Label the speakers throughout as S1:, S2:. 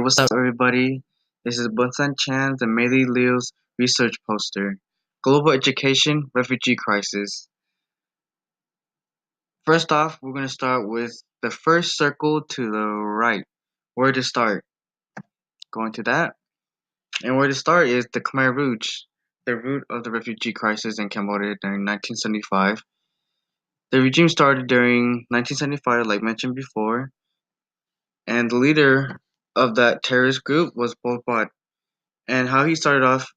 S1: what's up, everybody? This is Bunsan Chan's and Meili Liu's research poster Global Education Refugee Crisis. First off, we're going to start with the first circle to the right. Where to start? Going to that. And where to start is the Khmer Rouge, the root of the refugee crisis in Cambodia during 1975. The regime started during 1975, like mentioned before, and the leader of that terrorist group was Pol Pot. And how he started off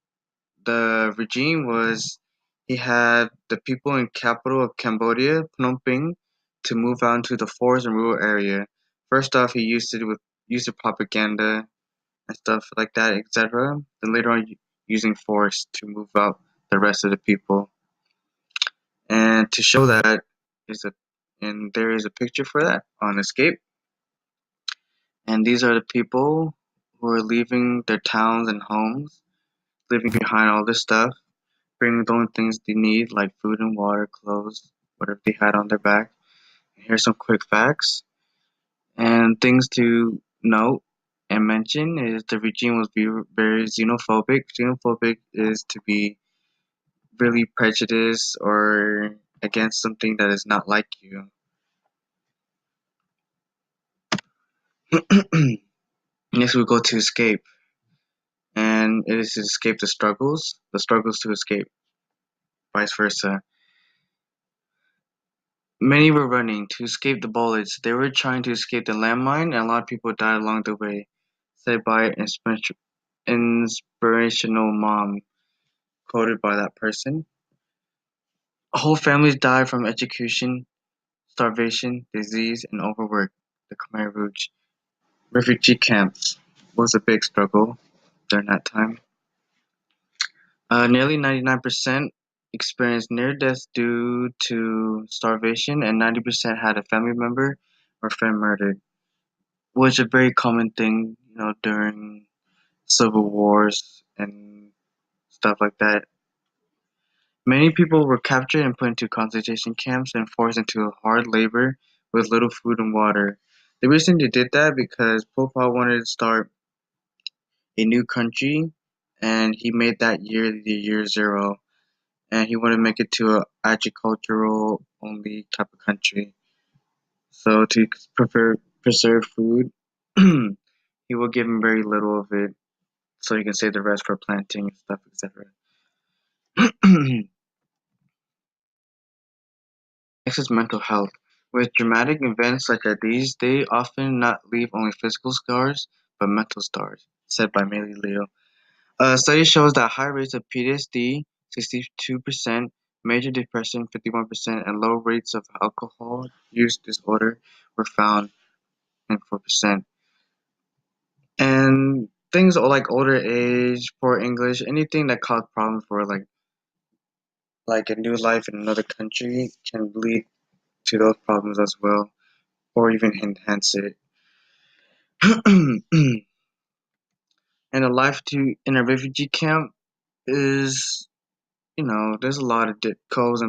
S1: the regime was he had the people in capital of Cambodia, Phnom Penh, to move out into the forest and rural area. First off, he used it propaganda and stuff like that, etc. Then later on, using force to move out the rest of the people. And to show that is a and there is a picture for that on Escape. And these are the people who are leaving their towns and homes, leaving behind all this stuff, bringing the only things they need, like food and water, clothes, whatever they had on their back. Here's some quick facts. And things to note and mention is the regime was very xenophobic. Xenophobic is to be really prejudiced or against something that is not like you. Next, we go to escape. And it is to escape the struggles to escape, vice versa. Many were running to escape the bullets. They were trying to escape the landmine, and a lot of people died along the way, said by an inspirational mom, quoted by that person. Whole families died from execution, starvation, disease, and overwork. The Khmer Rouge refugee camps was a big struggle during that time. Nearly 99% experienced near death due to starvation, and 90% had a family member or friend murdered, which is a very common thing, during civil wars and stuff like that. Many people were captured and put into concentration camps and forced into hard labor with little food and water. The reason they did that because Pol Pot wanted to start a new country, and he made that year the year zero, and he wanted to make it to a agricultural only type of country. So to preserve food, he will give him very little of it, so you can save the rest for planting and stuff, etc. Next is mental health. With dramatic events such as these, they often not leave only physical scars, but mental scars, said by Meili Liu. A study shows that high rates of PTSD, 62%, major depression, 51%, and low rates of alcohol use disorder were found in 4%. And things like older age, poor English, anything that caused problems for like a new life in another country can lead to those problems as well, or even enhance it. And a life in a refugee camp is, there's a lot of pros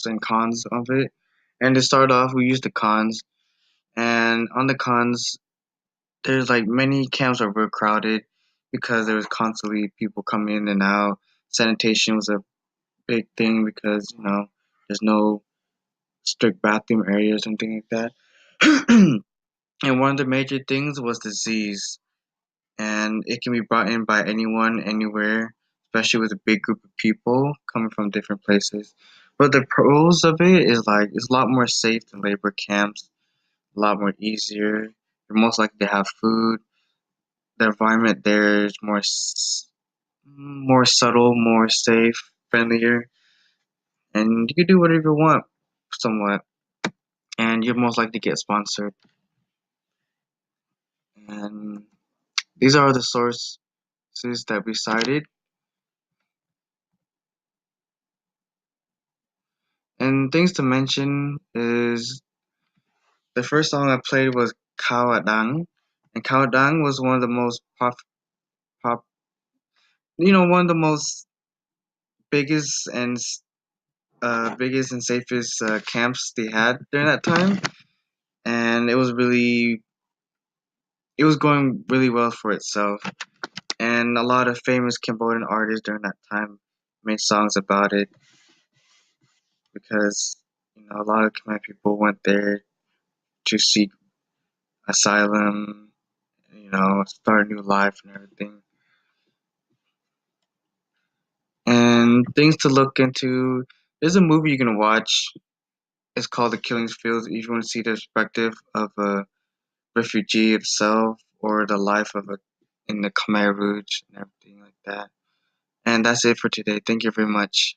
S1: and cons of it. And to start off, we use the cons. And on the cons, there's like many camps are real crowded because there was constantly people coming in and out. Sanitation was a big thing because there's no strict bathroom areas and things like that. And one of the major things was disease, and it can be brought in by anyone, anywhere, especially with a big group of people coming from different places. But the pros of it is like it's a lot more safe than labor camps, a lot more easier. You're most likely to have food. The environment there is more subtle, more safe, friendlier, and you can do whatever you want, somewhat. And you're most likely to get sponsored. And these are the sources that we cited. And things to mention is the first song I played was Khao Adang, and Khao Adang was one of the most pop, one of the most biggest and biggest and safest camps they had during that time, and it was really it was going really well for itself, and a lot of famous Cambodian artists during that time made songs about it because a lot of Khmer people went there to seek asylum, start a new life and everything. And things to look into. There's a movie you can watch. It's called The Killing Fields. If you want to see the perspective of a refugee itself or the life of a in the Khmer Rouge and everything like that. And that's it for today. Thank you very much.